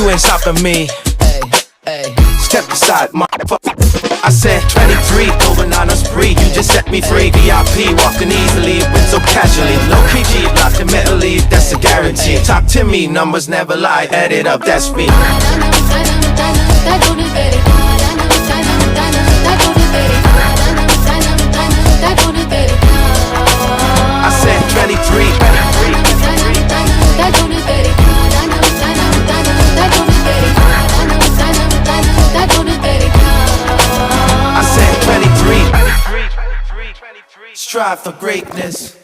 you ain't stopping me. Step aside, motherfucker. I said 23, going on a spree. You just set me free. VIP, walking easily, with so casually. Low PG, locked in metal leaf, that's a guarantee. Talk to me, numbers never lie. Add it up, that's me. I said 23. I said 23. Strive for greatness.